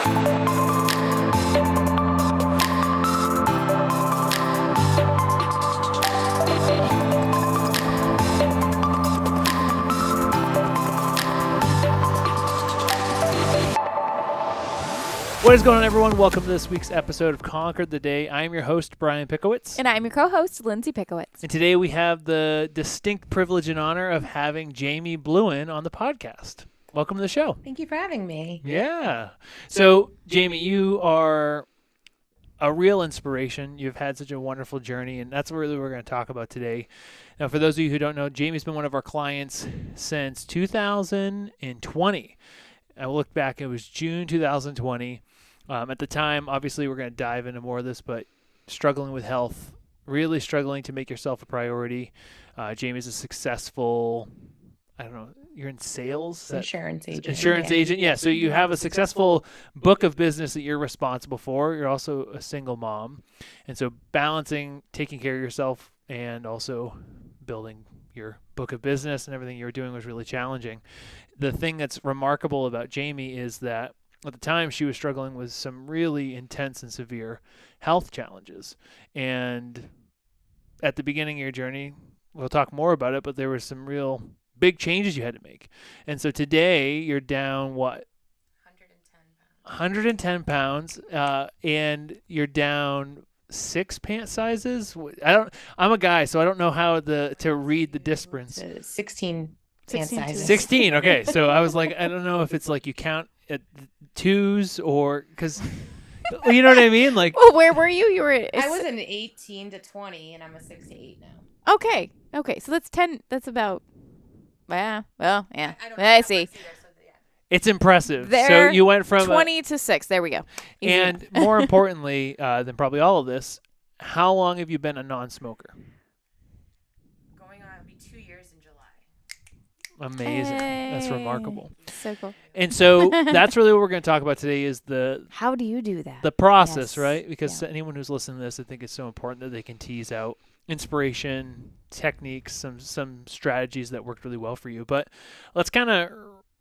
What is going on, everyone? Welcome to this week's episode of Conquer the Day. I am your host, Brian Pickowitz. And I'm your co-host, Lindsay Pickowitz. And today we have the distinct privilege and honor of having Jami Blouin on the podcast. Welcome to the show. Thank you for having me. Yeah. So, Jami, you are a real inspiration. You've had such a wonderful journey, and that's what really we're going to talk about today. Now, for those of you who don't know, Jami's been one of our clients since 2020. I look back, it was June 2020. At the time, obviously, we're going to dive into more of this, but struggling with health, really struggling to make yourself a priority. Jami's a successful, I don't know, you're in sales? Insurance agent. Insurance agent, yeah. So you have a successful book of business that you're responsible for. You're also a single mom. And so balancing, taking care of yourself, and also building your book of business and everything you were doing was really challenging. The thing that's remarkable about Jami is that at the time she was struggling with some really intense and severe health challenges. And at the beginning of your journey, we'll talk more about it, but there were some real big changes you had to make. And so today you're down what? 110 pounds. And you're down 6 pant sizes. I'm a guy, so I don't know how to read the difference. 16 pant sizes. 16. Okay. So I was like, I don't know if it's like you count at twos or because you know what I mean? Like, well, where were you? You were. I was an 18 to 20, and I'm a 6 to 8 now. Okay. So that's 10. That's about. Yeah. Well, yeah. I see. It's impressive. There, so you went from 20 to 6. There we go. Easy. And more importantly than probably all of this, how long have you been a non-smoker? Going on, it'll be 2 years in July. Amazing. That's remarkable. So cool. And so that's really what we're going to talk about today is how do you do that? The process, Yes. right? Because anyone who's listening to this, I think it's so important that they can tease out inspiration, techniques, some strategies that worked really well for you. But let's kind of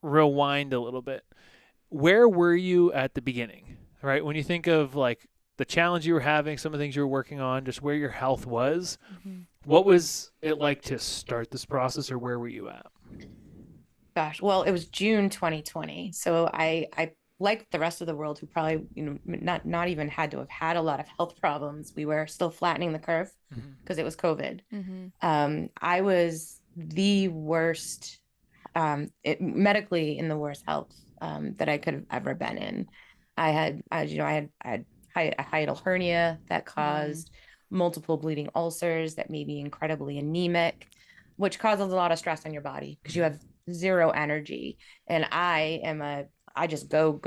rewind a little bit. Where were you at the beginning, right? When you think of like the challenge you were having, some of the things you were working on, just where your health was, what was it like to start this process, or where were you at? Gosh, well, it was June 2020. So I like the rest of the world who probably, not even had to have had a lot of health problems. We were still flattening the curve because it was COVID. I was the worst, medically in the worst health that I could have ever been in. I had a hiatal hernia that caused multiple bleeding ulcers that made me incredibly anemic, which causes a lot of stress on your body because you have zero energy. And I just go.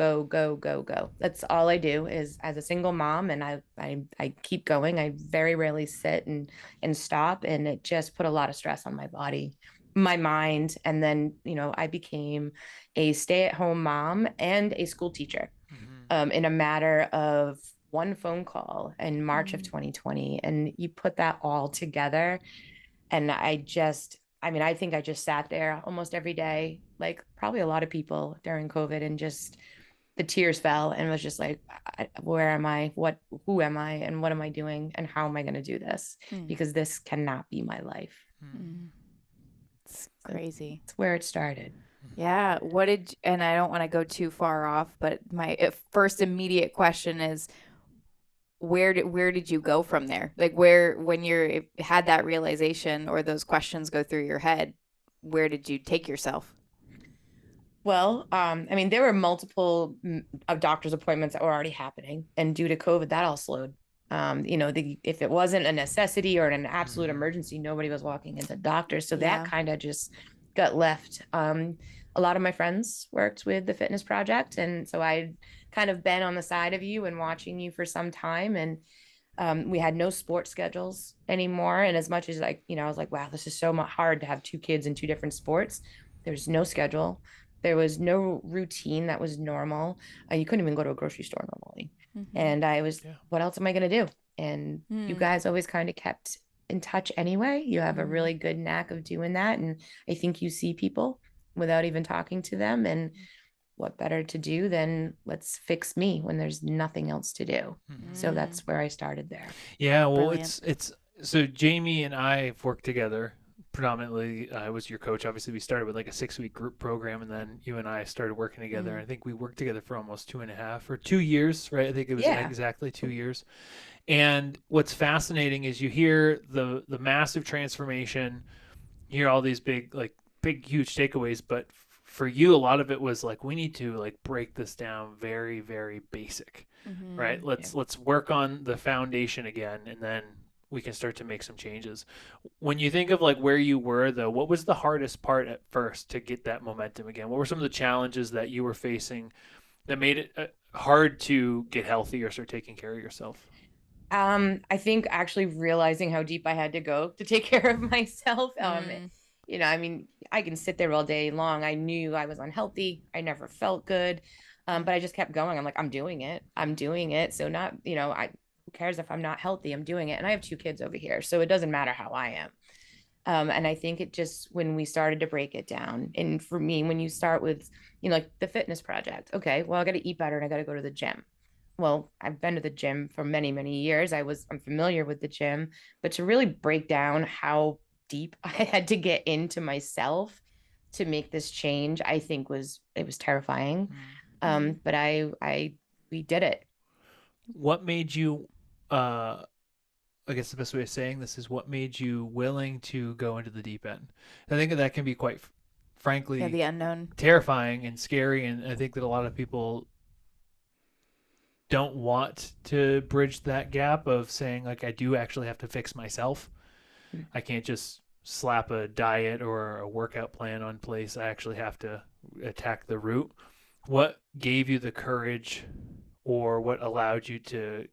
That's all I do is as a single mom. And I keep going. I very rarely sit and stop. And it just put a lot of stress on my body, my mind. And then, I became a stay-at-home mom and a school teacher in a matter of one phone call in March of 2020. And you put that all together. And I think I just sat there almost every day, like probably a lot of people during COVID, and just the tears fell and was just like, where am I? Who am I? And what am I doing? And how am I going to do this? Because this cannot be my life. It's crazy. It's where it started. Yeah. And I don't want to go too far off, but my first immediate question is, where did you go from there? Like when you had that realization or those questions go through your head, where did you take yourself? Well, there were multiple of doctor's appointments that were already happening, and due to COVID, that all slowed. If it wasn't a necessity or an absolute emergency, nobody was walking into doctors. So that kind of just got left. A lot of my friends worked with the Fitness Project, and so I'd kind of been on the side of you and watching you for some time. And we had no sports schedules anymore. And as much as I was like, wow, this is so hard to have 2 kids in 2 different sports. There's no schedule. There was no routine that was normal. You couldn't even go to a grocery store normally. And I was, what else am I going to do? And you guys always kind of kept in touch anyway. You have a really good knack of doing that. And I think you see people without even talking to them. And what better to do than let's fix me when there's nothing else to do. So that's where I started there. Yeah, well, Brilliant. it's so Jamie and I have worked together predominantly. I was your coach. Obviously, we started with like a 6-week group program, and then you and I started working together. I think we worked together for almost 2.5 or 2 years, right? I think it was Yeah. exactly 2 years. And what's fascinating is you hear the massive transformation, you hear all these big huge takeaways, but for you, a lot of it was like we need to like break this down very very basic, right? Let's work on the foundation again, and then we can start to make some changes. When you think of like where you were though, what was the hardest part at first to get that momentum again? What were some of the challenges that you were facing that made it hard to get healthy or start taking care of yourself? I think actually realizing how deep I had to go to take care of myself. You know, I mean, I can sit there all day long. I knew I was unhealthy. I never felt good. But I just kept going. I'm like, I'm doing it. I'm doing it. So not, you know, who cares if I'm not healthy? I'm doing it. And I have 2 kids over here. So it doesn't matter how I am. And I think it just, when we started to break it down, and for me, when you start with, you know, like the fitness project, okay, well, I got to eat better and I got to go to the gym. Well, I've been to the gym for many, many years. I'm familiar with the gym, but to really break down how deep I had to get into myself to make this change, I think it was terrifying. But we did it. What made you I guess the best way of saying this is what made you willing to go into the deep end? I think that can be quite frankly the unknown. terrifying and scary, and I think that a lot of people don't want to bridge that gap of saying like I do actually have to fix myself. I can't just slap a diet or a workout plan on place. I actually have to attack the root. What gave you the courage or what allowed you to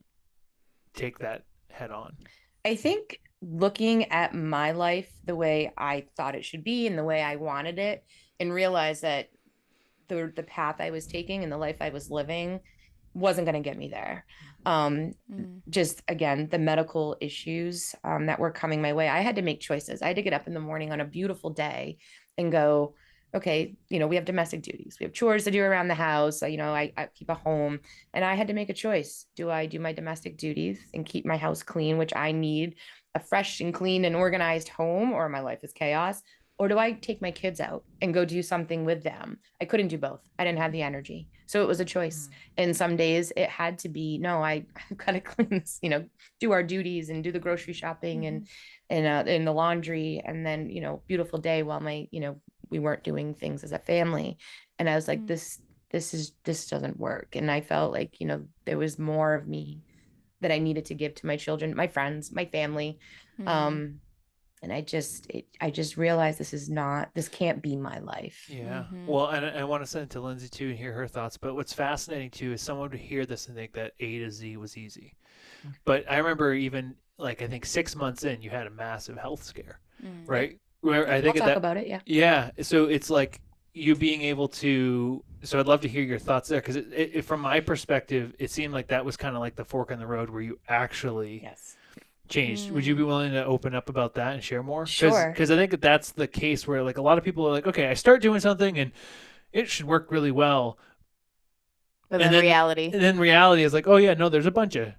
take that head on? I think looking at my life the way I thought it should be and the way I wanted it, and realize that the path I was taking and the life I was living wasn't going to get me there. Just again, the medical issues that were coming my way, I had to make choices. I had to get up in the morning on a beautiful day and go, okay, you know, we have domestic duties, we have chores to do around the house. You know, I keep a home, and I had to make a choice. Do I do my domestic duties and keep my house clean, which I need a fresh and clean and organized home, or my life is chaos? Or do I take my kids out and go do something with them? I couldn't do both. I didn't have the energy. So it was a choice. And some days it had to be, no, I've got to clean this, you know, do our duties and do the grocery shopping and in the laundry. And then, you know, beautiful day while you know, we weren't doing things as a family. And I was like, this doesn't work. And I felt like, you know, there was more of me that I needed to give to my children, my friends, my family. And I just realized this can't be my life. Yeah. Well, and I want to send it to Lindsay too and hear her thoughts. But what's fascinating too is someone would hear this and think that A to Z was easy. But I remember even like I think 6 months in, you had a massive health scare, right? Where I think I'll talk about it. Yeah. Yeah. So it's like you being able to. So I'd love to hear your thoughts there because from my perspective, it seemed like that was kind of like the fork in the road where you actually changed. Would you be willing to open up about that and share more? Sure. Because I think that that's the case where like a lot of people are like, okay, I start doing something and it should work really well. But then reality. And then reality is like, oh yeah, no, there's a bunch of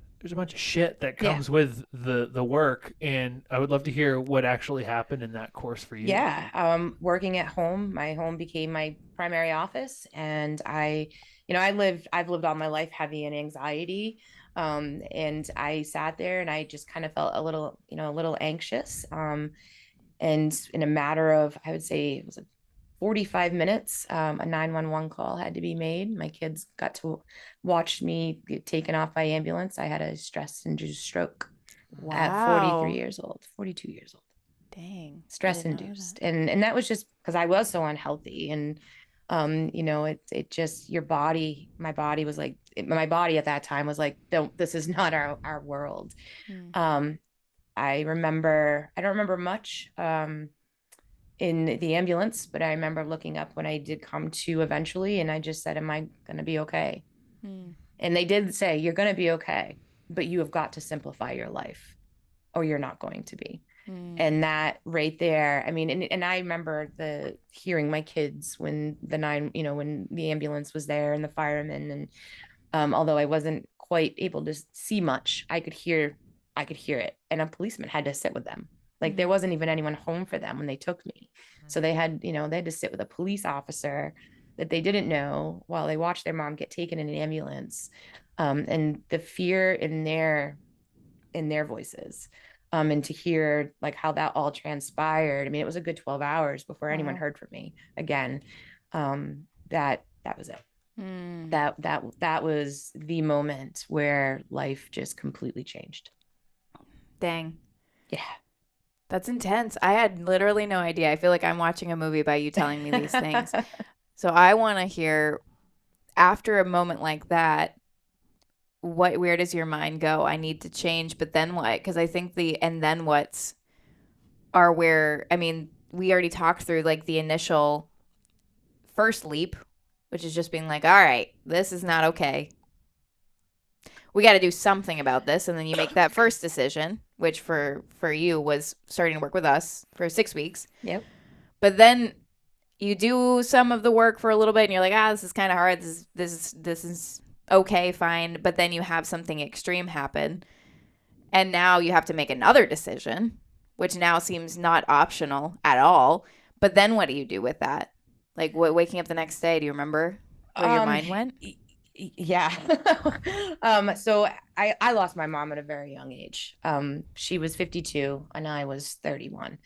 shit that comes with the work, and I would love to hear what actually happened in that course for you. Yeah. Working at home, my home became my primary office, and I've lived all my life heavy in anxiety. And I sat there and I just kind of felt a little anxious. And in a matter of, I would say it was 45 minutes, a 911 call had to be made. My kids got to watch me get taken off by ambulance. I had a stress-induced stroke at 42 years old. Dang. Stress-induced. And that was just because I was so unhealthy. And you know, it just, my body was like, my body at that time was like, this is not our world. I don't remember much in the ambulance, but I remember looking up when I did come to eventually, and I just said, am I going to be okay? And they did say, you're going to be okay, but you have got to simplify your life or you're not going to be. And that right there, I mean, and I remember hearing my kids when when the ambulance was there and the firemen, and although I wasn't quite able to see much, I could hear it. And a policeman had to sit with them. Like there wasn't even anyone home for them when they took me. So they had to sit with a police officer that they didn't know while they watched their mom get taken in an ambulance. And the fear in their voices. And to hear like how that all transpired. I mean, it was a good 12 hours before anyone heard from me again. That was it. That was the moment where life just completely changed. Dang. Yeah. That's intense. I had literally no idea. I feel like I'm watching a movie by you telling me these things. So I want to hear, after a moment like that, where does your mind go? I need to change, but then what? Because I think and then what's are where, I mean, we already talked through like the initial first leap, which is just being like, all right, this is not okay. We got to do something about this. And then you make that first decision, which for you was starting to work with us for 6 weeks. Yep. But then you do some of the work for a little bit and you're like, this is kind of hard. This is okay, fine. But then you have something extreme happen. And now you have to make another decision, which now seems not optional at all. But then what do you do with that? Like waking up the next day, do you remember where your mind went? Yeah. So I lost my mom at a very young age. She was 52 and I was 31.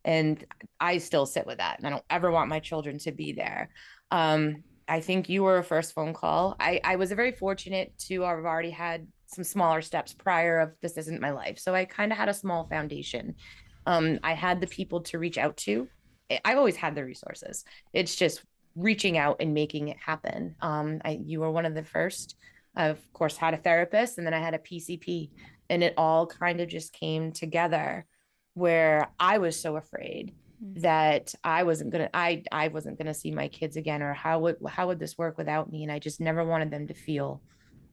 And I still sit with that. And I don't ever want my children to be there. I think you were a first phone call. I was very fortunate to have already had some smaller steps prior of this isn't my life. So I kind of had a small foundation. I had the people to reach out to. I've always had the resources. It's just reaching out and making it happen. You were one of the first. I, of course, had a therapist, and then I had a PCP, and it all kind of just came together where I was so afraid that I wasn't gonna see my kids again, or how would this work without me? And I just never wanted them to feel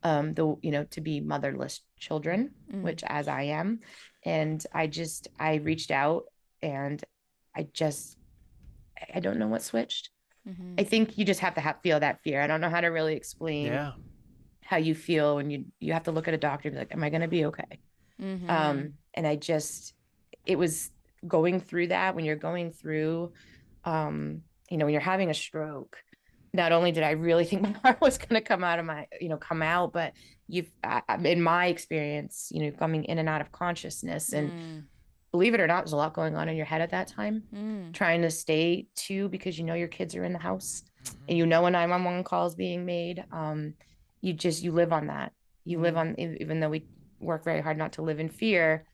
to be motherless children, which as I am. And I reached out, and I don't know what switched. I think you just have to feel that fear. I don't know how to really explain how you feel when you have to look at a doctor and be like, am I going to be okay? And it was going through that, when you're going through, when you're having a stroke. Not only did I really think my heart was going to come out, but in my experience, coming in and out of consciousness, and believe it or not, there's a lot going on in your head at that time, trying to stay too, because your kids are in the house, and a 911 call is being made. You live on that. You live on, even though we work very hard not to live in fear,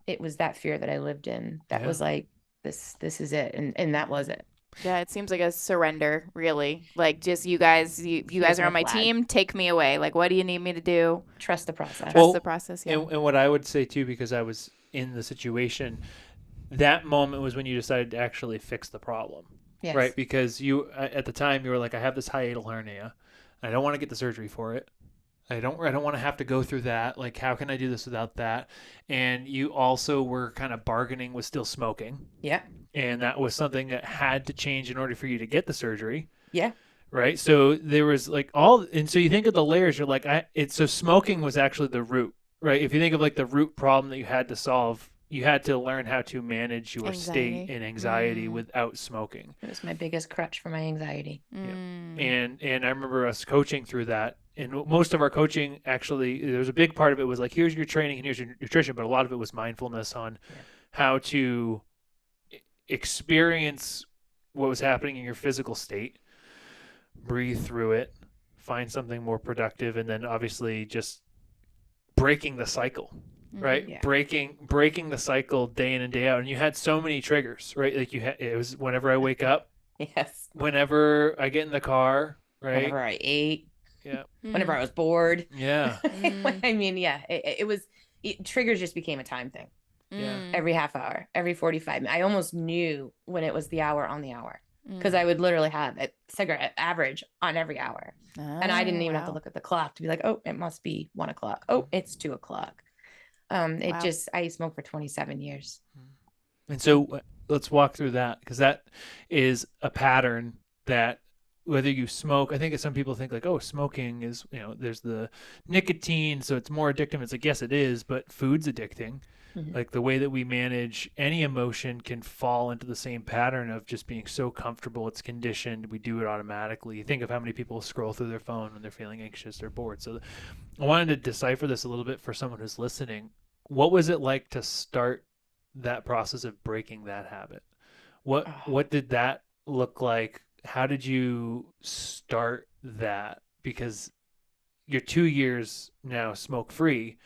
it was that fear that I lived in. That was like, this is it. And that was it. Yeah, it seems like a surrender, really. Like, just you guys are on my team. Take me away. Like, what do you need me to do? Trust the process. Trust the process. Yeah. And what I would say too, because I was in the situation, that moment was when you decided to actually fix the problem. Yes. Right? Because you, at the time, you were like, I have this hiatal hernia. I don't want to get the surgery for it. I don't want to have to go through that. Like, how can I do this without that? And you also were kind of bargaining with still smoking. Yeah. And that was something that had to change in order for you to get the surgery. Yeah. Right. So there was like and so you think of the layers, you're like, so smoking was actually the root, right? If you think of like the root problem that you had to solve, you had to learn how to manage your state and anxiety without smoking. It was my biggest crutch for my anxiety. Yeah. And I remember us coaching through that. And most of our coaching, actually, there was a big part of it was like, here's your training and here's your nutrition, but a lot of it was mindfulness on how to experience what was happening in your physical state, breathe through it, find something more productive, and then obviously just breaking the cycle, right? Yeah. Breaking the cycle day in and day out. And you had so many triggers, right? Like it was whenever I wake up, yes, whenever I get in the car, right? Whenever I ate, yeah, whenever I was bored, yeah. I mean, triggers just became a time thing. Yeah. Every half hour, every 45 minutes. I almost knew when it was the hour on the hour, because I would literally have a cigarette average on every hour. And I didn't even have to look at the clock to be like, oh, it must be 1 o'clock. Oh, it's 2 o'clock. I smoked for 27 years. And so let's walk through that, because that is a pattern that whether you smoke, I think some people think like, oh, smoking is, there's the nicotine, so it's more addictive. It's like, yes, it is, but food's addicting. Mhm. Like the way that we manage any emotion can fall into the same pattern of just being so comfortable. It's conditioned. We do it automatically. You think of how many people scroll through their phone when they're feeling anxious or bored. So I wanted to decipher this a little bit for someone who's listening. What was it like to start that process of breaking that habit? What did that look like? How did you start that? Because you're 2 years now smoke free.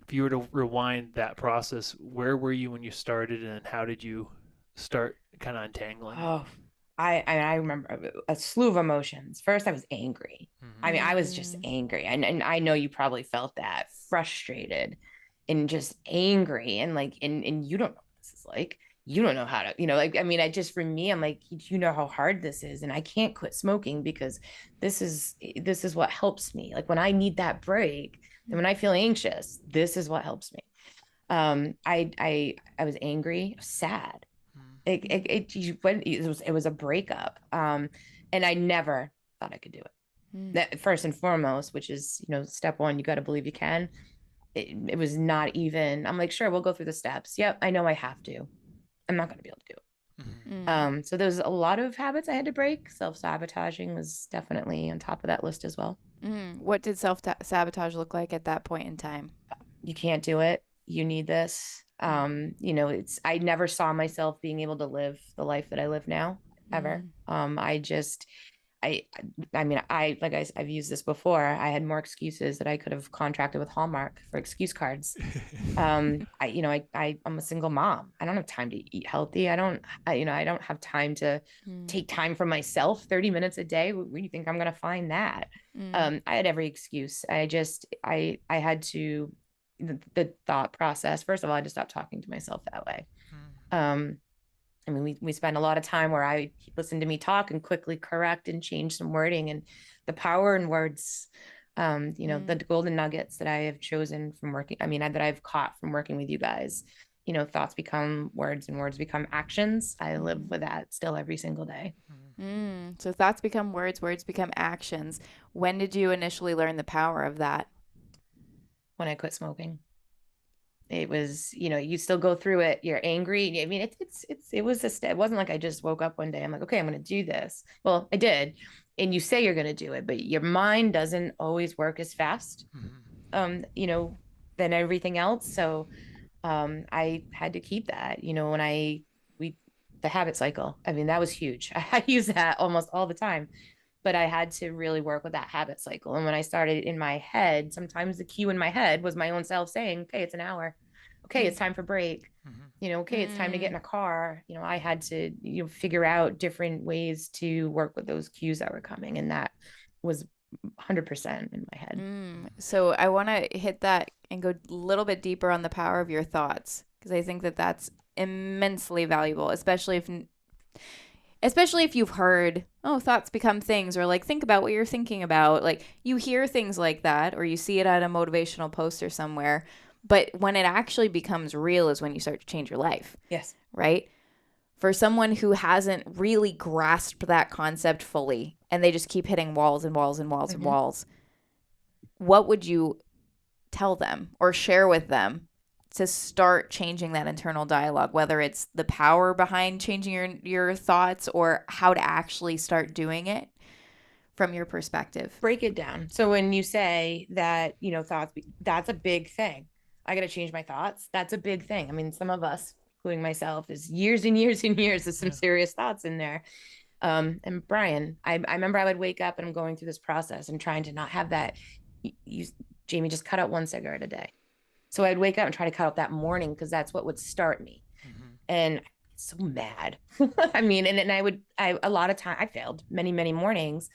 If you were to rewind that process, where were you when you started, and how did you start kind of untangling it? Oh, I remember a slew of emotions. First, I was angry. I mean, I was just Mm. angry. And I know you probably felt that, frustrated and just angry. And like, and you don't know what this is like. You don't know how to, like, I mean, for me, I'm like, you know how hard this is. And I can't quit smoking because this is what helps me. Like when I need that break and when I feel anxious, this is what helps me. I was angry, sad. It was a breakup. And I never thought I could do it. Mm. That first and foremost, which is, step one, you got to believe you can. It was not even, I'm like, sure, we'll go through the steps. Yep. I know I have to. I'm not going to be able to do it. Mhm. So there's a lot of habits I had to break. Self-sabotaging was definitely on top of that list as well. What did self-sabotage look like at that point in time? You can't do it. You need this. I never saw myself being able to live the life that I live now, ever. I mean, I've used this before. I had more excuses that I could have contracted with Hallmark for excuse cards. I'm a single mom. I don't have time to eat healthy. I don't have time to take time for myself 30 minutes a day. Where do you think I'm going to find that? I had every excuse. I had to, the thought process. First of all, I had to stop talking to myself that way. I mean, we spent a lot of time where I listened to me talk and quickly correct and change some wording, and the power in words, the golden nuggets that I have chosen from working. I mean, that I've caught from working with you guys. Thoughts become words and words become actions. I live with that still every single day. So thoughts become words, words become actions. When did you initially learn the power of that? When I quit smoking. It was, you still go through it. You're angry. I mean, it was a step. It wasn't like I just woke up one day. I'm like, okay, I'm going to do this. Well, I did. And you say you're going to do it, but your mind doesn't always work as fast, than everything else. So, I had to keep that, the habit cycle. I mean, that was huge. I use that almost all the time, but I had to really work with that habit cycle. And when I started in my head, sometimes the cue in my head was my own self saying, okay, it's an hour. Okay, it's time for break. Okay, it's time to get in a car. I had to, figure out different ways to work with those cues that were coming. And that was 100% in my head. So I want to hit that and go a little bit deeper on the power of your thoughts, because I think that that's immensely valuable, especially if you've heard, oh, thoughts become things, or like, think about what you're thinking about. Like, you hear things like that, or you see it at a motivational poster somewhere. But when it actually becomes real is when you start to change your life. Yes. Right? For someone who hasn't really grasped that concept fully, and they just keep hitting walls and walls and walls and walls, what would you tell them or share with them to start changing that internal dialogue, whether it's the power behind changing your thoughts or how to actually start doing it from your perspective? Break it down. So when you say that, thoughts, that's a big thing. I got to change my thoughts. That's a big thing. I mean, some of us, including myself, is years and years and years of some serious thoughts in there. And Brian, I remember I would wake up and I'm going through this process and trying to not have that. Jami, just cut out one cigarette a day. So I'd wake up and try to cut out that morning because that's what would start me. And so mad. I mean, and a lot of time I failed many, many mornings.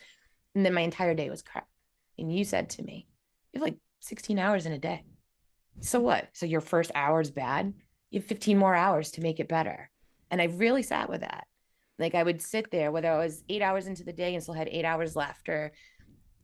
And then my entire day was crap. And you said to me, you have like 16 hours in a day. So what? So your first hour is bad? You have 15 more hours to make it better. And I really sat with that. Like I would sit there, whether I was 8 hours into the day and still had 8 hours left, or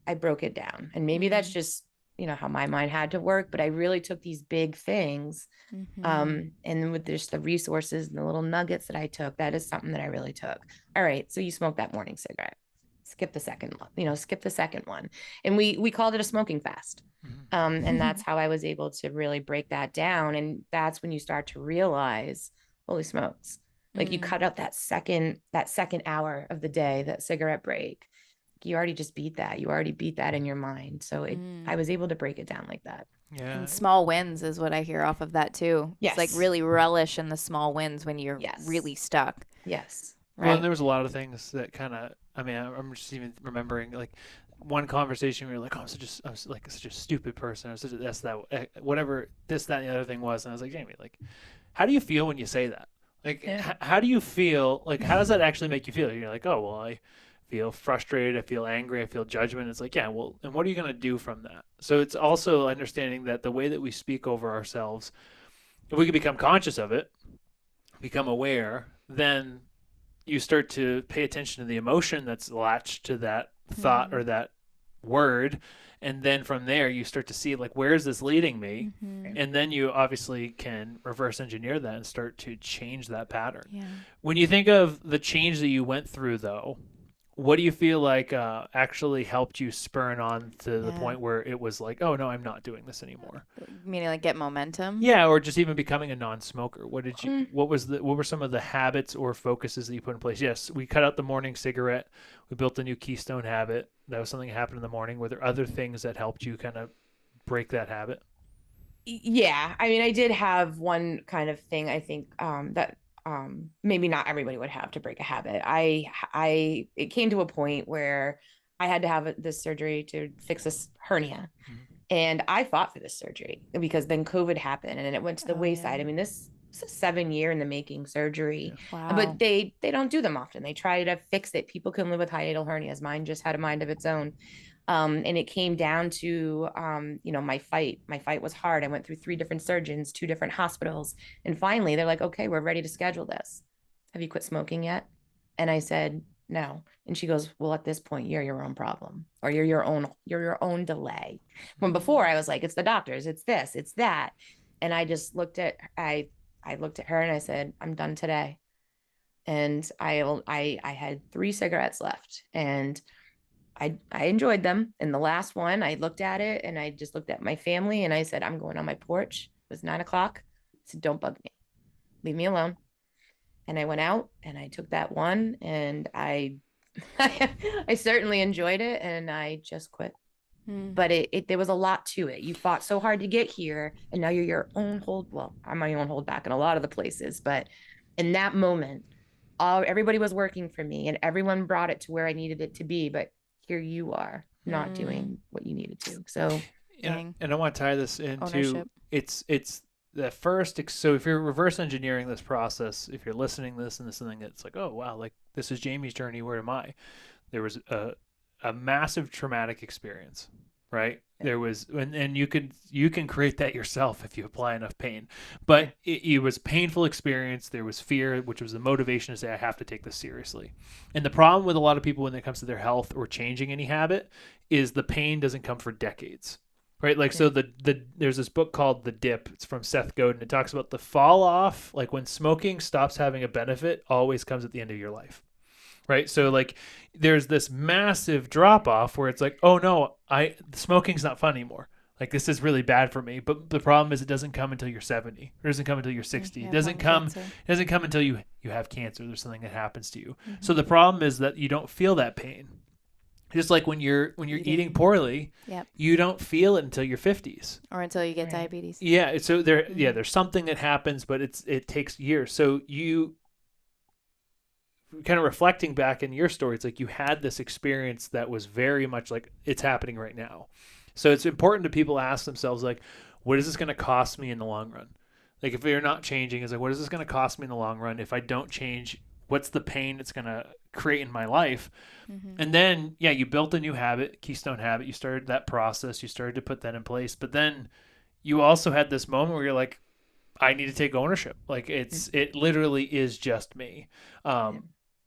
I broke it down. And maybe that's just how my mind had to work, but I really took these big things. Mhm. And with just the resources and the little nuggets that I took, that is something that I really took. All right, so you smoke that morning cigarette. Skip the second one, skip the second one. And we called it a smoking fast. And that's how I was able to really break that down. And that's when you start to realize, holy smokes, like you cut out that second hour of the day, that cigarette break. You already just beat that. You already beat that in your mind. So I was able to break it down like that. Yeah. And small wins is what I hear off of that too. Yes. It's like really relish in the small wins when you're Yes. really stuck. Yes. Well, Right. and there was a lot of things that kind of, I mean, I'm just even remembering like one conversation where you're like, oh, I'm like such a stupid person. I'm such a this, that, whatever this, that, and the other thing was. And I was like, Jamie, like, how do you feel when you say that? Like, Yeah. how do you feel? Like, how does that actually make you feel? You're like, oh, well, I feel frustrated. I feel angry. I feel judgment. It's like, yeah, well, and what are you going to do from that? So it's also understanding that the way that we speak over ourselves, if we can become conscious of it, become aware, then you start to pay attention to the emotion that's latched to that thought or that word, and then from there you start to see like, where is this leading me? And then you obviously can reverse engineer that and start to change that pattern. Yeah. When you think of the change that you went through though, what do you feel like actually helped you spurn on to the Yeah. point where it was like, oh no, I'm not doing this anymore? Meaning like get momentum. Yeah, or just even becoming a non-smoker. What were some of the habits or focuses that you put in place? Yes, we cut out the morning cigarette. We built a new Keystone habit. That was something that happened in the morning. Were there other things that helped you kind of break that habit? Yeah, I mean, I did have one kind of thing, I think, that maybe not everybody would have to break a habit. It came to a point where I had to have this surgery to fix this hernia. And I fought for this surgery because then COVID happened and it went to the wayside. Yeah. I mean, this is a 7-year in the making surgery, Wow. but they don't do them often. They try to fix it. People can live with hiatal hernias. Mine just had a mind of its own. And it came down to, my fight. My fight was hard. I went through 3 different surgeons, 2 different hospitals. And finally they're like, okay, we're ready to schedule this. Have you quit smoking yet? And I said, no. And she goes, well, at this point, you're your own problem, or you're your own delay. When before I was like, it's the doctors, it's this, it's that. And I just I looked at her and I said, I'm done today. And I had 3 cigarettes left and I enjoyed them. And the last one, I looked at it and I just looked at my family and I said, I'm going on my porch. It was 9 o'clock. I said, don't bug me. Leave me alone. And I went out and I took that one and I certainly enjoyed it and I just quit. But there was a lot to it. You fought so hard to get here and now you're your own I'm my own holdback in a lot of the places. But in that moment, everybody was working for me and everyone brought it to where I needed it to be. But here you are not doing what you needed to. So, and I want to tie this into Ownership. it's the first. So if you're reverse engineering this process, if you're listening to this and this is something that's like, oh wow, like this is Jamie's journey. Where am I? There was a massive traumatic experience, right? There was, and you can create that yourself if you apply enough pain. But it was a painful experience. There was fear, which was the motivation to say, I have to take this seriously. And the problem with a lot of people when it comes to their health or changing any habit is the pain doesn't come for decades. Right, like so there's this book called The Dip. It's from Seth Godin. It talks about the fall off, like when smoking stops having a benefit, always comes at the end of your life. Right, so like there's this massive drop off where it's like, oh no, smoking's not fun anymore. Like this is really bad for me. But the problem is it doesn't come until you're 70. It doesn't come until you're 60. It doesn't come until you have cancer. There's something that happens to you. So the problem is that you don't feel that pain. Just like when you're eating poorly, you don't feel it until your 50s or until you get diabetes. Yeah, so there's something that happens, but it takes years. So you kind of reflecting back in your story, it's like you had this experience that was very much like it's happening right now. So it's important to people ask themselves like, what is this going to cost me in the long run? Like if you're not changing, it's like, what is this going to cost me in the long run? If I don't change, what's the pain it's going to create in my life? And then, you built a new habit, Keystone habit. You started that process. You started to put that in place. But then you also had this moment where you're like, I need to take ownership. Like it literally is just me.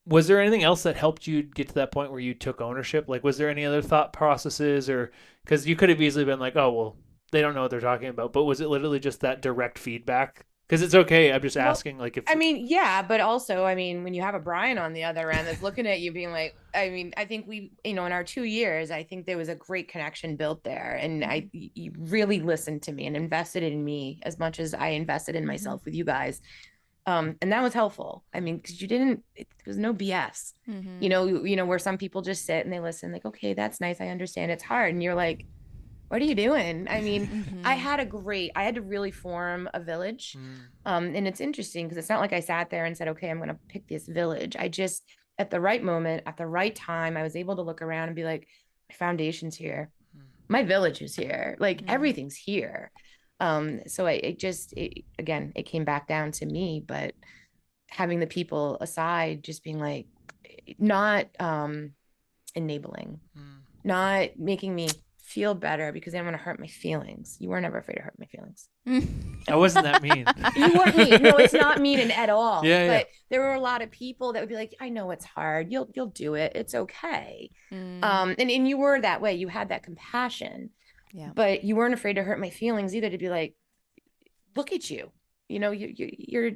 was there anything else that helped you get to that point where you took ownership? Like, was there any other thought processes, or because you could have easily been like, oh, well, they don't know what they're talking about. But was it literally just that direct feedback? Because it's okay. I'm just Well, asking, like, if I mean, yeah, but also, I mean, when you have a Brian on the other end that's looking at you being like, I mean, I think we, in our 2 years, I think there was a great connection built there. And you really listened to me and invested in me as much as I invested in myself with you guys. And that was helpful. I mean, because there was no BS, where some people just sit and they listen like, okay, that's nice. I understand it's hard. And you're like, what are you doing? I mean, I had to really form a village. And it's interesting because it's not like I sat there and said, okay, I'm going to pick this village. I just, at the right moment, at the right time, I was able to look around and be like, my foundation's here. My village is here. Like everything's here. So again, it came back down to me, but having the people aside, just being like, not enabling, not making me feel better because they don't want to hurt my feelings. You were never afraid to hurt my feelings. I wasn't that mean. You weren't mean. No, it's not mean at all. Yeah, but there were a lot of people that would be like, I know it's hard. You'll do it. It's okay. And you were that way. You had that compassion. Yeah. But you weren't afraid to hurt my feelings either, to be like, look at you. You're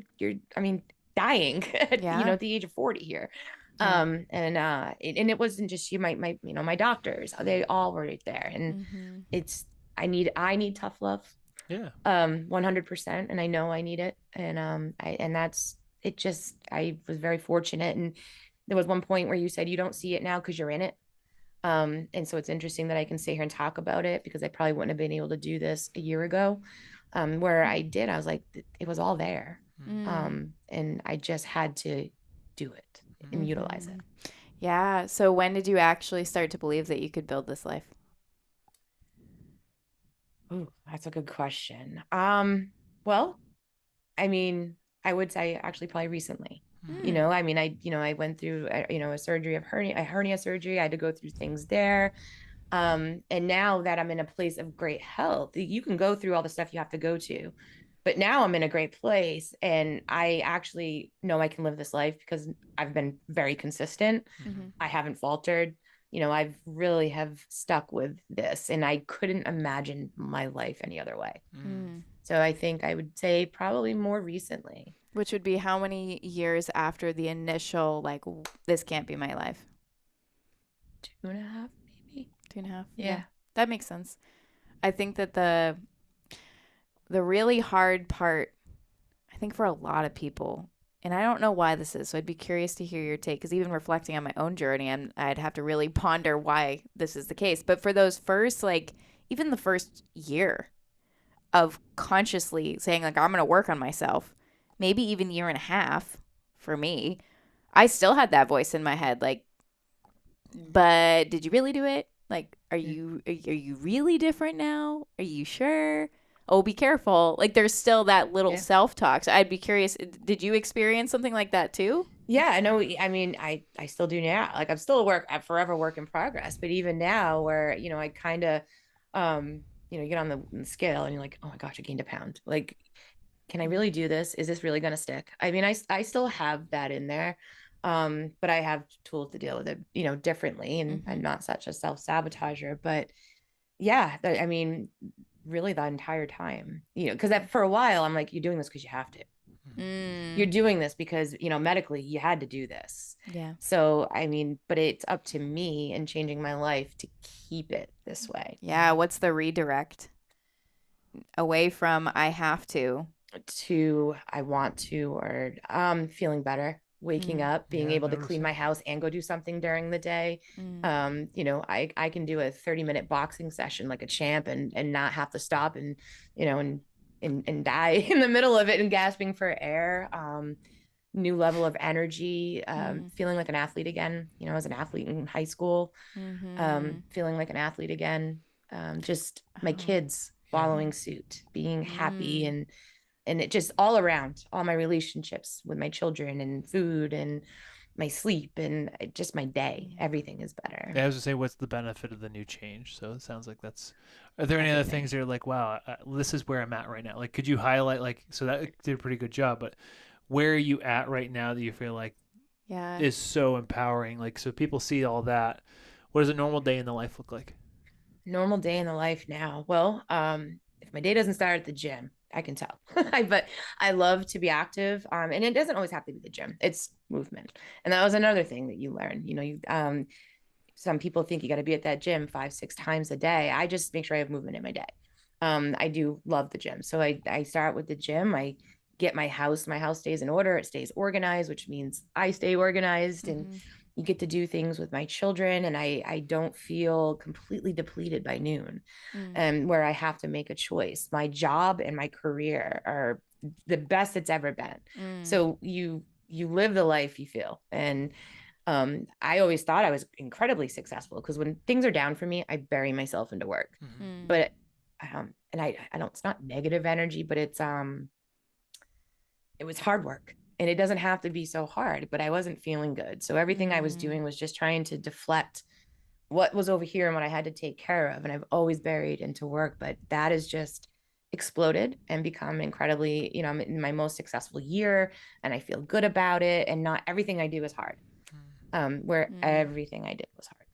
I mean, dying at, at the age of 40 here. And it wasn't just you, my doctors, they all were right there. And I need tough love. Yeah. 100%. And I know I need it. And I was very fortunate. And there was one point where you said you don't see it now because you're in it. And so it's interesting that I can sit here and talk about it, because I probably wouldn't have been able to do this a year ago. Where I was like, it was all there. And I just had to do it and utilize it. Yeah. So when did you actually start to believe that you could build this life? Ooh, that's a good question. Well, I mean, I would say actually probably recently. I mean, I went through, a surgery of hernia surgery. I had to go through things there. And now that I'm in a place of great health, you can go through all the stuff you have to go to, but now I'm in a great place, and I actually know I can live this life because I've been very consistent. I haven't faltered. I've really have stuck with this, and I couldn't imagine my life any other way. So I think I would say probably more recently. Which would be how many years after the initial, like, this can't be my life? 2.5, maybe. 2.5. Yeah. That makes sense. I think that the really hard part, I think for a lot of people, and I don't know why this is, so I'd be curious to hear your take, because even reflecting on my own journey, I'd have to really ponder why this is the case. But for those first, like, even the first year of consciously saying, like, I'm going to work on myself, maybe even year and a half for me, I still had that voice in my head, like, but did you really do it? Like, are you really different now? Are you sure? Oh, be careful. Like, there's still that little self-talk. So I'd be curious, did you experience something like that too? Yeah, I know. I mean, I still do now. Like, I'm still a forever work in progress. But even now, where, I kind of, you get on the scale and you're like, oh my gosh, I gained a pound. Like, can I really do this? Is this really going to stick? I mean, I still have that in there. But I have tools to deal with it, differently. And I'm not such a self-sabotager. But yeah, I mean, really the entire time, because for a while I'm like, you're doing this because you have to. You're doing this because, medically you had to do this. Yeah. So, I mean, but it's up to me and changing my life to keep it this way. Yeah. What's the redirect away from I have to I want to, or feeling better, waking up, being able to clean my house and go do something during the day. I can do a 30-minute boxing session like a champ and not have to stop and die in the middle of it and gasping for air. New level of energy, feeling like an athlete again. I was an athlete in high school, feeling like an athlete again. Just my kids following suit, being happy, and it just all around, all my relationships with my children and food and my sleep and just my day, everything is better. Yeah, I was gonna say, what's the benefit of the new change? So it sounds like are there any other things that are like, wow, this is where I'm at right now? Like, could you highlight, like, so that did a pretty good job, but where are you at right now that you feel like Yeah. is so empowering. Like, so people see all that. What does a normal day in the life look like? Normal day in the life now. Well, if my day doesn't start at the gym, I can tell. But I love to be active. And it doesn't always have to be the gym. It's movement. And that was another thing that you learn. Some people think you got to be at that gym 5-6 times a day. I just make sure I have movement in my day. I do love the gym. So I start with the gym. I get my house stays in order. It stays organized, which means I stay organized, and you get to do things with my children. And I don't feel completely depleted by noon, where I have to make a choice. My job and my career are the best it's ever been. So you live the life you feel. And I always thought I was incredibly successful, because when things are down for me, I bury myself into work. But and I don't, it's not negative energy, but it was hard work, and it doesn't have to be so hard, but I wasn't feeling good. So everything I was doing was just trying to deflect what was over here and what I had to take care of. And I've always buried into work, but that has just exploded and become incredibly, I'm in my most successful year, and I feel good about it. And not everything I do is hard. Where everything I did was hard.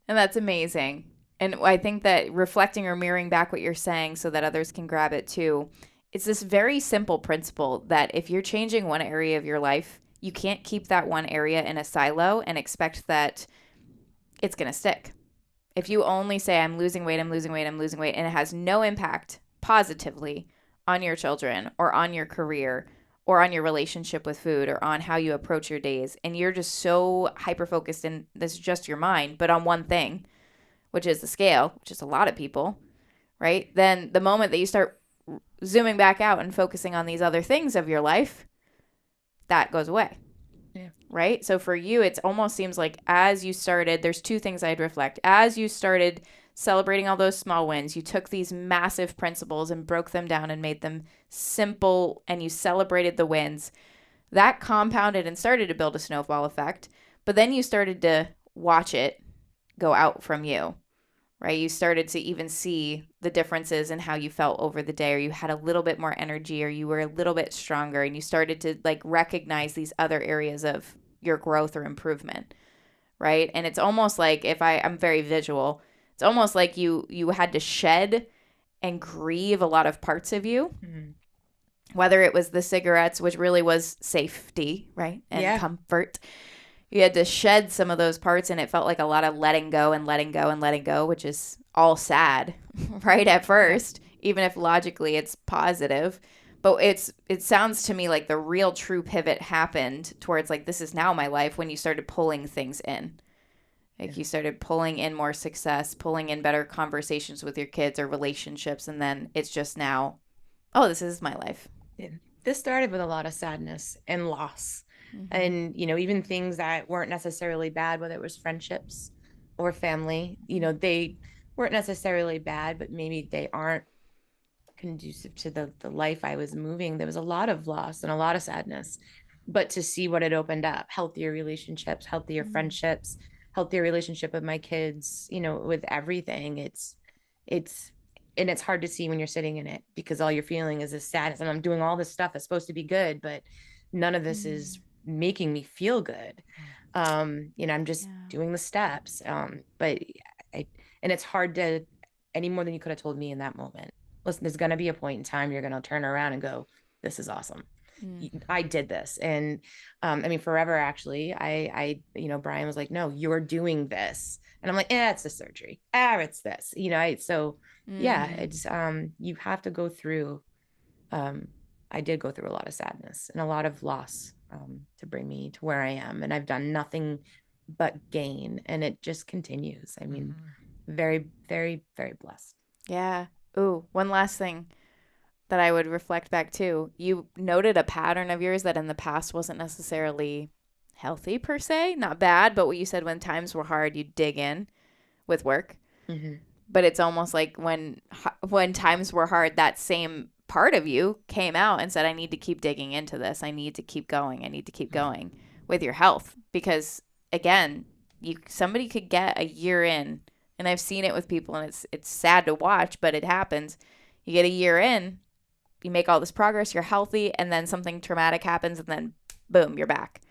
And that's amazing. And I think that reflecting or mirroring back what you're saying so that others can grab it too, it's this very simple principle that if you're changing one area of your life, you can't keep that one area in a silo and expect that it's going to stick. If you only say, I'm losing weight, and it has no impact positively on your children or on your career or on your relationship with food or on how you approach your days, and you're just so hyper-focused, and this is just your mind, but on one thing, which is the scale, which is a lot of people, right? Then the moment that you start zooming back out and focusing on these other things of your life, that goes away. Yeah. Right? So for you, it almost seems like as you started, there's two things I'd reflect. As you started celebrating all those small wins, you took these massive principles and broke them down and made them simple, and you celebrated the wins. That compounded and started to build a snowball effect. But then you started to watch it go out from you, right? You started to even see the differences in how you felt over the day, or you had a little bit more energy, or you were a little bit stronger, and you started to like recognize these other areas of your growth or improvement, right? And it's almost like, I'm very visual, it's almost like you had to shed and grieve a lot of parts of you, whether it was the cigarettes, which really was safety, right? And comfort. You had to shed some of those parts, and it felt like a lot of letting go and letting go and letting go, which is all sad, right, at first, even if logically it's positive. But it sounds to me like the real true pivot happened towards like, this is now my life, when you started pulling things in. Like you started pulling in more success, pulling in better conversations with your kids or relationships, and then it's just now, oh, this is my life. This started with a lot of sadness and loss. And, even things that weren't necessarily bad, whether it was friendships or family, they weren't necessarily bad, but maybe they aren't conducive to the life I was moving. There was a lot of loss and a lot of sadness, but to see what it opened up, healthier relationships, healthier friendships, healthier relationship with my kids, with everything. And it's hard to see when you're sitting in it, because all you're feeling is this sadness, and I'm doing all this stuff that's supposed to be good, but none of this is making me feel good. I'm just doing the steps. But it's hard to, any more than you could have told me in that moment. Listen, there's going to be a point in time you're going to turn around and go, this is awesome. I did this. And forever, actually, I Brian was like, no, you're doing this. And I'm like, it's the surgery. It's this, it's you have to go through, I did go through a lot of sadness and a lot of loss to bring me to where I am. And I've done nothing but gain, and it just continues. Very, very, very blessed. Yeah. Ooh, one last thing that I would reflect back to. You noted a pattern of yours that in the past wasn't necessarily healthy per se, not bad, but what you said, when times were hard, you dig in with work. But it's almost like when times were hard, that same part of you came out and said, I need to keep digging into this. I need to keep going. I need to keep going with your health, because again, somebody could get a year in, and I've seen it with people, and it's sad to watch, but it happens. You get a year in, you make all this progress, you're healthy, and then something traumatic happens, and then boom, you're back.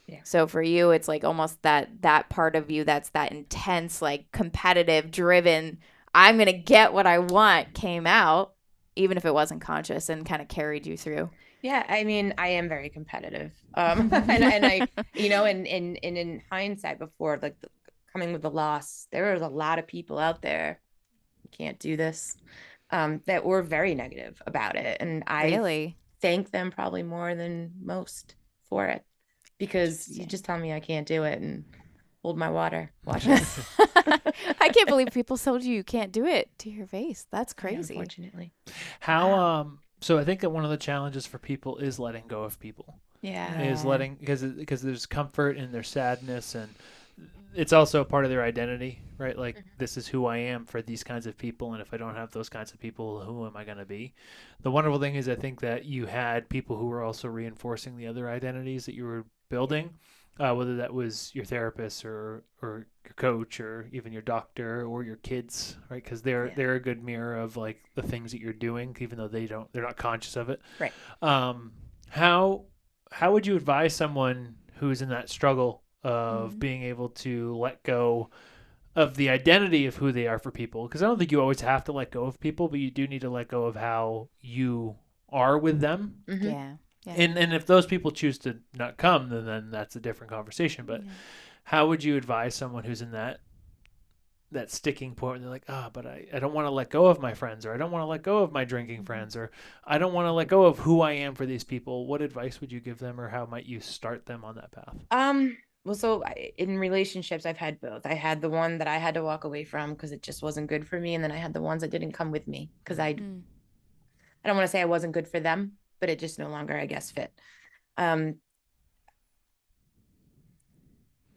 Yeah. So for you, it's like almost that part of you that's that intense, like competitive, driven, I'm going to get what I want came out, even if it wasn't conscious, and kind of carried you through. Yeah, I mean, I am very competitive. And I, and in hindsight before, like coming with the loss, there was a lot of people out there, you can't do this, that were very negative about it. And I Really? thank them probably more than most for it, because you Interesting. just tell me I can't do it and hold my water, watch this. I can't believe people told you can't do it to your face. That's Yeah, crazy. unfortunately. How Wow. so I think that one of the challenges for people is letting go of people. Yeah. Is Yeah. letting because there's comfort in their sadness, and it's also a part of their identity, right? Like this is who I am for these kinds of people, and if I don't have those kinds of people, who am I going to be? The wonderful thing is I think that you had people who were also reinforcing the other identities that you were building, whether that was your therapist or your coach or even your doctor or your kids, right? Because they're a good mirror of like the things that you're doing, even though they're not conscious of it. Right. How would you advise someone who's in that struggle of Mhm. being able to let go of the identity of who they are for people? Because I don't think you always have to let go of people, but you do need to let go of how you are with them. Mhm. Yeah. Yeah. And if those people choose to not come, then that's a different conversation. But Yeah. how would you advise someone who's in that sticking point where they're like, but I don't want to let go of my friends, or I don't want to let go of my drinking friends, or I don't want to let go of who I am for these people? What advice would you give them, or how might you start them on that path? Well, so in relationships, I've had both. I had the one that I had to walk away from because it just wasn't good for me, and then I had the ones that didn't come with me because Mm. I don't want to say I wasn't good for them, but it just no longer, I guess, fit.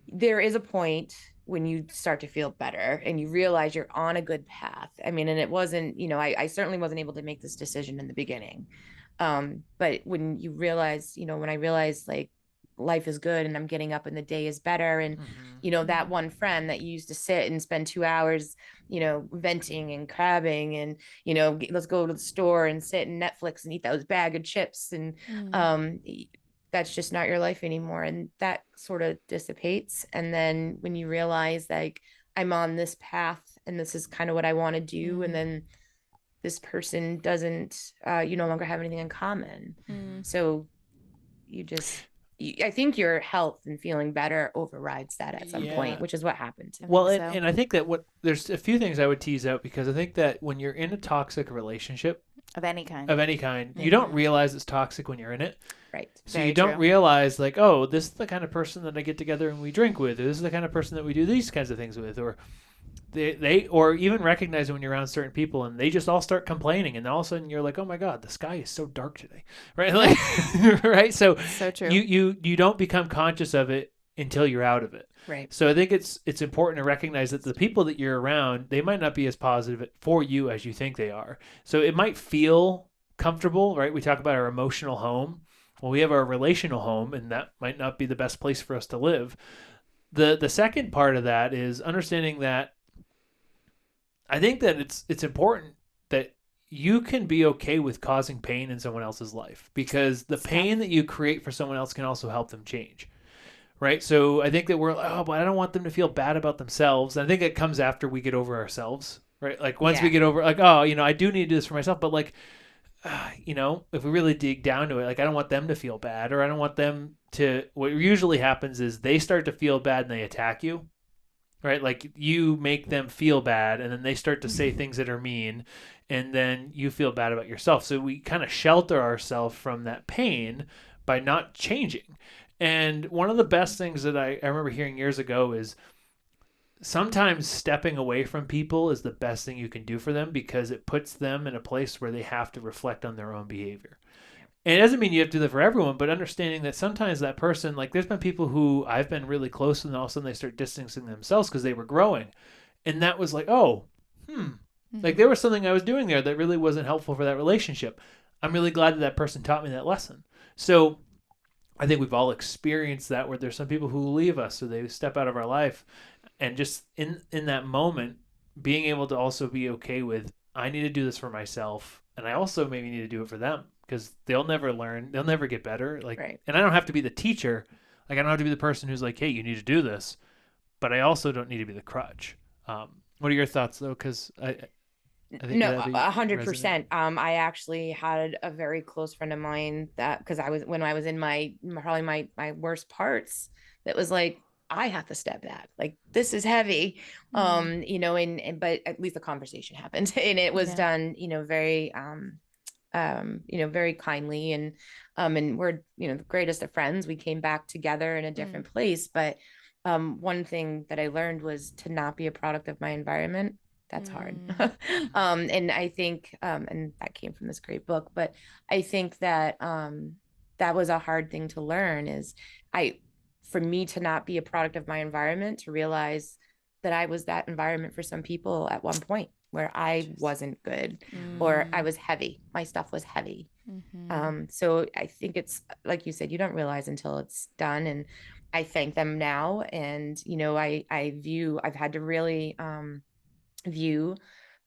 There is a point when you start to feel better and you realize you're on a good path. I mean, and it wasn't, I certainly wasn't able to make this decision in the beginning. But when you realize, when I realized like life is good and I'm getting up and the day is better, and that one friend that you used to sit and spend 2 hours, venting and crabbing and let's go to the store and sit and Netflix and eat those bag of chips, and that's just not your life anymore, and that sort of dissipates. And then when you realize like I'm on this path and this is kind of what I want to do, and then this person doesn't, you no longer have anything in common. So I think your health and feeling better overrides that at some point, which is what happened to me. Well, and I think that there's a few things I would tease out, because I think that when you're in a toxic relationship Of any kind. you don't realize it's toxic when you're in it. Right. So you don't realize like, oh, this is the kind of person that I get together and we drink with, or this is the kind of person that we do these kinds of things with, or they or even recognize when you're around certain people and they just all start complaining, and all of a sudden you're like, oh my God, the sky is so dark today, right? Like, right? So true. You don't become conscious of it until you're out of it. Right. So I think it's important to recognize that the people that you're around, they might not be as positive for you as you think they are. So it might feel comfortable, right? We talk about our emotional home. Well, we have our relational home, and that might not be the best place for us to live. The second part of that is understanding that I think that it's important that you can be okay with causing pain in someone else's life, because the pain that you create for someone else can also help them change. Right. So I think that we're, but I don't want them to feel bad about themselves. And I think it comes after we get over ourselves. Right. Like once we get over like, I do need to do this for myself. But like, if we really dig down to it, like I don't want them to feel bad, or I don't want them to, what usually happens is they start to feel bad and they attack you. Right. Like you make them feel bad, and then they start to say things that are mean, and then you feel bad about yourself. So we kind of shelter ourselves from that pain by not changing. And one of the best things that I remember hearing years ago is sometimes stepping away from people is the best thing you can do for them, because it puts them in a place where they have to reflect on their own behavior. And it doesn't mean you have to do that for everyone, but understanding that sometimes that person, like there's been people who I've been really close with, and all of a sudden they start distancing themselves because they were growing. And that was like, like there was something I was doing there that really wasn't helpful for that relationship. I'm really glad that person taught me that lesson. So I think we've all experienced that, where there's some people who leave us, so they step out of our life, and just in that moment, being able to also be okay with, I need to do this for myself, and I also maybe need to do it for them, because they'll never learn, they'll never get better. Like, and I don't have to be the teacher. Like I don't have to be the person who's like, hey, you need to do this, but I also don't need to be the crutch. What are your thoughts though? Because I think No, that'd be 100%. I actually had a very close friend of mine that, because when I was in probably my worst parts, that was like, I have to step back. Like, this is heavy. But at least the conversation happened and it was done, very very kindly, and we're, the greatest of friends. We came back together in a different place. But one thing that I learned was to not be a product of my environment. That's hard. And I think, and that came from this great book, but I think that that was a hard thing to learn, is for me to not be a product of my environment, to realize that I was that environment for some people at one point, where I wasn't good, or I was heavy. My stuff was heavy. So I think it's like you said, you don't realize until it's done. And I thank them now. And, I've had to really view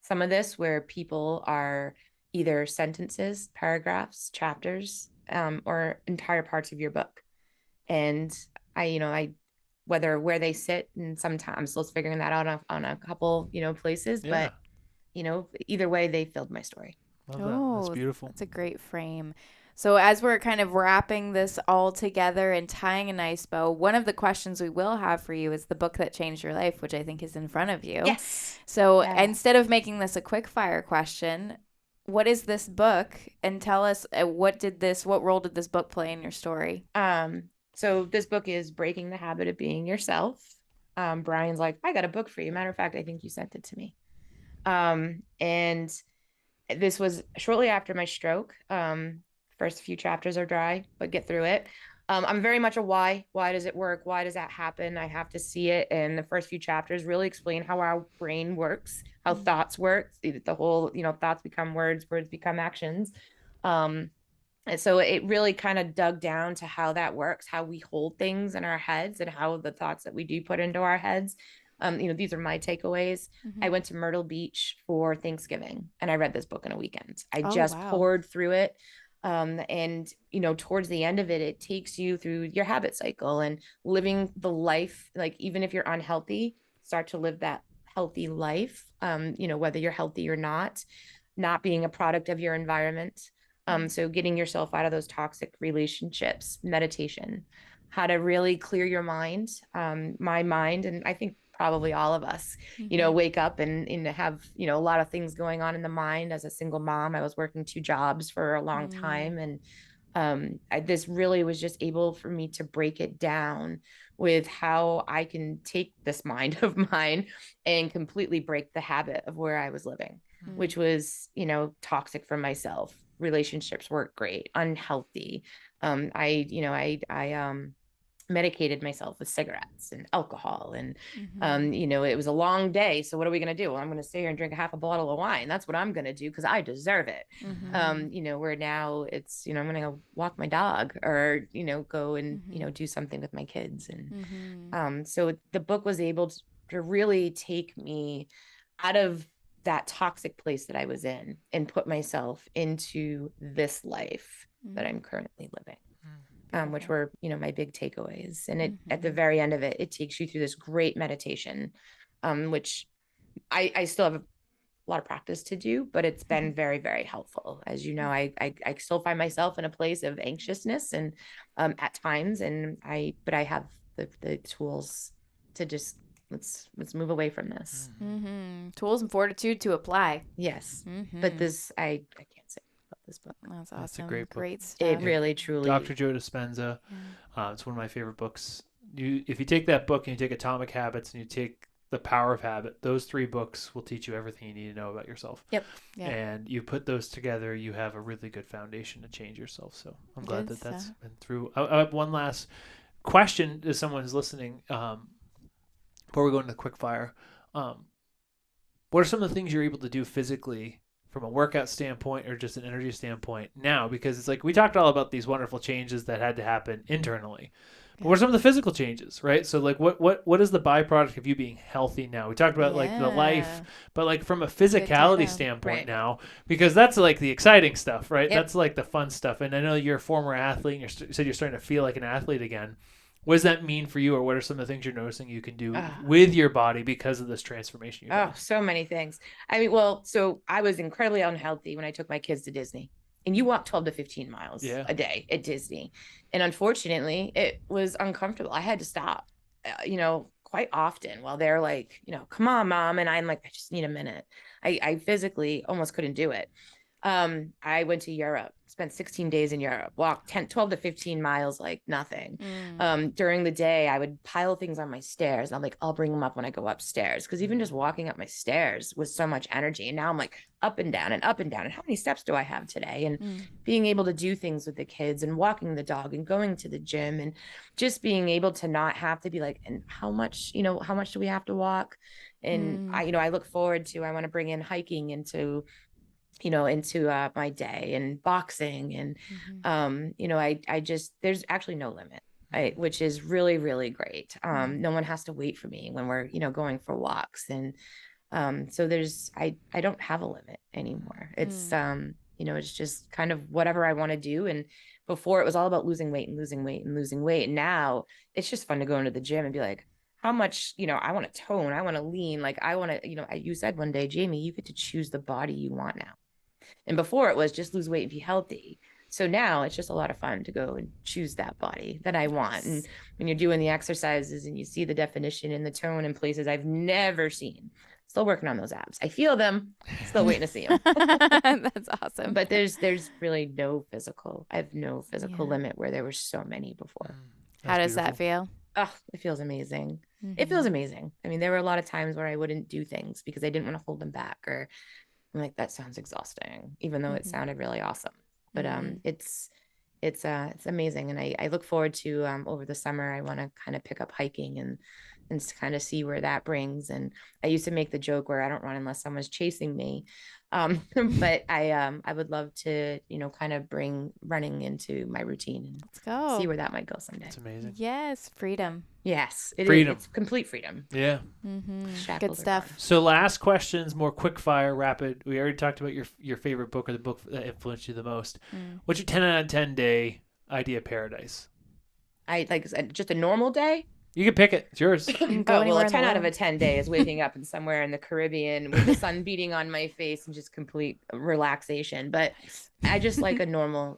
some of this where people are either sentences, paragraphs, chapters, or entire parts of your book. And whether where they sit, and sometimes I'm still figuring that out on a couple, places, but either way, they filled my story. Love that. That's beautiful. That's a great frame. So as we're kind of wrapping this all together and tying a nice bow, one of the questions we will have for you is the book that changed your life, which I think is in front of you. Yes. So instead of making this a quick fire question, what is this book? And tell us what role did this book play in your story? So this book is Breaking the Habit of Being Yourself. Brian's like, I got a book for you. Matter of fact, I think you sent it to me. And this was shortly after my stroke. First few chapters are dry, but get through it. I'm very much a why. Why does it work? Why does that happen? I have to see it. And the first few chapters really explain how our brain works, how thoughts work. The whole, thoughts become words, words become actions. And so it really kind of dug down to how that works, how we hold things in our heads, and how the thoughts that we do put into our heads. These are my takeaways. I went to Myrtle Beach for Thanksgiving and I read this book in a weekend. I poured through it. And towards the end of it, it takes you through your habit cycle and living the life. Like, even if you're unhealthy, start to live that healthy life. Whether you're healthy or not being a product of your environment. So getting yourself out of those toxic relationships, meditation, how to really clear your mind. My mind, and I think probably all of us, wake up and have, a lot of things going on in the mind. As a single mom, I was working 2 jobs for a long time. And this really was just able for me to break it down with how I can take this mind of mine and completely break the habit of where I was living, which was, toxic for myself. Relationships weren't great, unhealthy. I medicated myself with cigarettes and alcohol, and it was a long day. So what are we going to do? Well, I'm going to stay here and drink a half a bottle of wine. That's what I'm going to do because I deserve it. Where now it's, I'm going to go walk my dog, or go and do something with my kids. And so the book was able to really take me out of that toxic place that I was in and put myself into this life that I'm currently living. Which were, my big takeaways. And at the very end of it, it takes you through this great meditation, which I still have a lot of practice to do, but it's been very, very helpful. As you know, I still find myself in a place of anxiousness and at times, but I have the tools to just let's move away from this. Tools and fortitude to apply. Yes. But this, I can't say this book. That's awesome. It's a great book. Great stuff. It really, truly. Dr. Joe Dispenza. It's one of my favorite books. If you take that book and you take Atomic Habits and you take The Power of Habit, those 3 books will teach you everything you need to know about yourself. Yep. And you put those together, you have a really good foundation to change yourself. So I'm glad that's been through. I have one last question to someone who's listening before we go into the quick fire. What are some of the things you're able to do physically from a workout standpoint or just an energy standpoint now? Because it's like we talked all about these wonderful changes that had to happen internally. But what are some of the physical changes, right? So like what is the byproduct of you being healthy now? We talked about like the life, but like from a physicality standpoint now, because that's like the exciting stuff, right? That's like the fun stuff. And I know you're a former athlete and you said you're starting to feel like an athlete again. What does that mean for you, or what are some of the things you're noticing you can do Ah. with your body because of this transformation you've Oh, had? so many things. I mean, well, so I was incredibly unhealthy when I took my kids to Disney. And you walk 12 to 15 miles Yeah. a day at Disney. And unfortunately, it was uncomfortable. I had to stop, quite often while they're like, come on, mom. And I'm like, I just need a minute. I physically almost couldn't do it. I went to Europe, spent 16 days in Europe, walked 12 to 15 miles, like nothing. During the day, I would pile things on my stairs. I'm like, I'll bring them up when I go upstairs. Cause even just walking up my stairs was so much energy. And now I'm like up and down and up and down. And how many steps do I have today? And being able to do things with the kids and walking the dog and going to the gym and just being able to not have to be like, and how much do we have to walk? And I look forward to, I want to bring in hiking into my day, and boxing, and I just, there's actually no limit, which is really, really great. No one has to wait for me when we're going for walks. And so I don't have a limit anymore. It's it's just kind of whatever I want to do. And before, it was all about losing weight and losing weight and losing weight, and now it's just fun to go into the gym and be like, how much, I want to tone, I want to lean, like I want to, you said one day, Jamie, you get to choose the body you want now. And before, it was just lose weight and be healthy. So now it's just a lot of fun to go and choose that body that I want. And when you're doing the exercises and you see the definition and the tone in places I've never seen, still working on those abs. I feel them, still waiting to see them. That's awesome. But there's really no physical. I have no physical limit where there were so many before. How does that feel? Oh, it feels amazing. It feels amazing. I mean, there were a lot of times where I wouldn't do things because I didn't want to hold them back, or I'm like, that sounds exhausting, even though it sounded really awesome. But it's amazing. And I look forward to over the summer, I want to kind of pick up hiking and kind of see where that brings. And I used to make the joke where I don't run unless someone's chasing me. But I would love to, kind of bring running into my routine and let's go see where that might go someday. It's amazing. Yes. Freedom. Yes. Freedom. It's complete freedom. Yeah. Good stuff. So last questions, more quick fire, rapid. We already talked about your favorite book, or the book that influenced you the most. What's your 10 out of 10 day idea paradise? I like just a normal day. You can pick it. It's yours. A 10 out of a 10 day is waking up in somewhere in the Caribbean with the sun beating on my face and just complete relaxation. But I just like a normal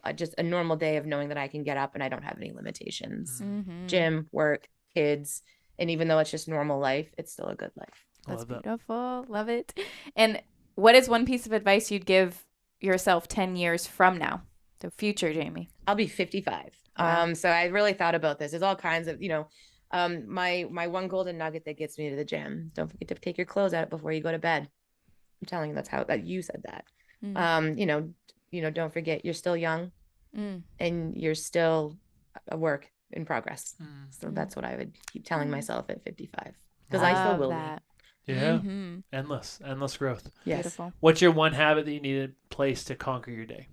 day of knowing that I can get up and I don't have any limitations. Gym, work, kids. And even though it's just normal life, it's still a good life. That's beautiful. Love it. And what is one piece of advice you'd give yourself 10 years from now? The future, Jamie. I'll be 55. Wow. So I really thought about this. There's all kinds of, my one golden nugget that gets me to the gym. Don't forget to take your clothes out before you go to bed. I'm telling you, that's how that you said that. Don't forget you're still young and you're still a work in progress. So that's what I would keep telling myself at 55, because I still will that. be. Yeah. Endless growth. Yes. Beautiful. What's your one habit that you need in place to conquer your day?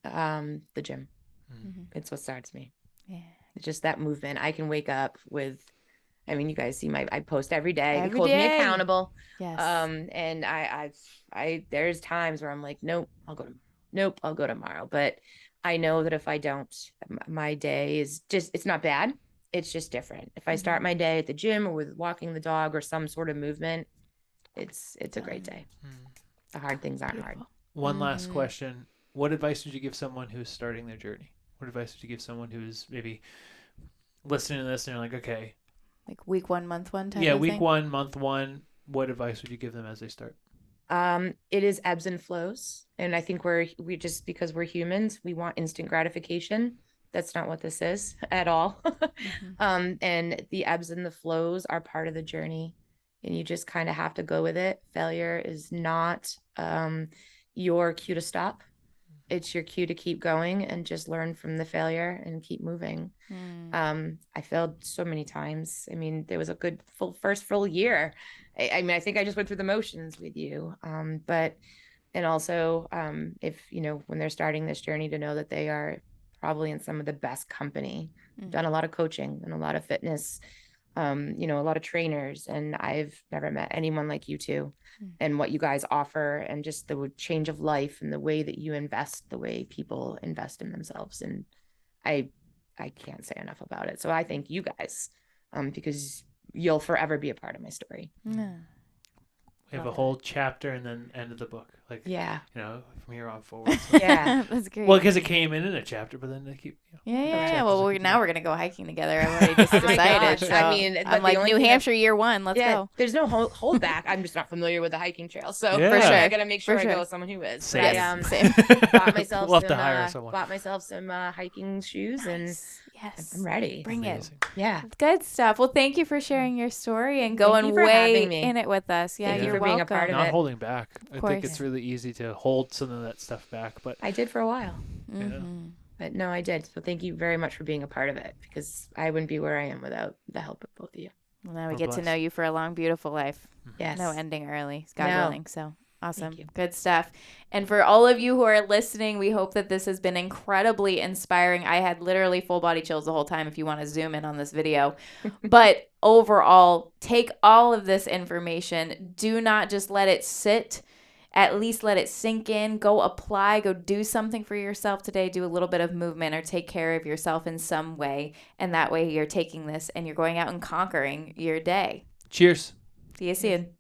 The gym. It's what starts me. Yeah. It's just that movement. I can wake up with, I mean, you guys see I post every day. It holds me accountable. Yes. And there's times where I'm like, nope, I'll go tomorrow. But I know that if I don't, my day is just, it's not bad. It's just different. If I start my day at the gym or with walking the dog or some sort of movement, it's a great day. The hard things aren't hard. One last question. What advice would you give someone who's starting their journey? What advice would you give someone who's maybe listening to this and they're like, okay. Like week 1, month 1 type of thing? thing? 1, month 1. What advice would you give them as they start? It is ebbs and flows. And I think we just, because we're humans, we want instant gratification. That's not what this is at all. And the ebbs and the flows are part of the journey. And you just kind of have to go with it. Failure is not your cue to stop. It's your cue to keep going and just learn from the failure and keep moving. I failed so many times. I mean, there was a good first full year. I mean, I think I just went through the motions with you. And also if, when they're starting this journey, to know that they are probably in some of the best company. I've done a lot of coaching and a lot of fitness, a lot of trainers, and I've never met anyone like you two. And what you guys offer, and just the change of life and the way that you invest, the way people invest in themselves. And I I can't say enough about it. So I thank you guys, because you'll forever be a part of my story. Yeah. We have Love a whole chapter and then end of the book. Like, Yeah. you know, from here on forward. So. Yeah. That's great. Well, because it came in a chapter, but then they keep. You know, Yeah. chapters Well, that keep now we're gonna go hiking together. I've already just Oh my decided. gosh. So I mean, but I'm the like only New thing that- Hampshire year 1. Let's go. There's no hold back. I'm just not familiar with the hiking trail, so Yeah. For sure. I gotta make sure For I sure. go with someone who is. Same. But, Yes, same. bought myself We'll have some to hire someone. hiking shoes, and Nice. Yes. I'm ready. Bring it. Amazing. Yeah. Good stuff. Well, thank you for sharing your story and Thank going you for way having me. in it with us. Yeah, Thank you you're for being a welcome. part of Not it. holding back. I think it's course. really easy to hold some of that stuff back, but I did for a while, Mhm. but no, I did. So thank you very much for being a part of it, because I wouldn't be where I am without the help of both of you. Well, now we We're get to know blessed. you for a long, beautiful life. Yes. No ending early, God No. willing. So awesome. you. Good stuff. And for all of you who are listening, we hope that this has been incredibly inspiring. I had literally full body chills the whole time if you want to zoom in on this video. But overall, take all of this information. Do not just let it sit. At least let it sink in. Go apply. Go do something for yourself today. Do a little bit of movement or take care of yourself in some way. And that way you're taking this and you're going out and conquering your day. cheers. See you soon.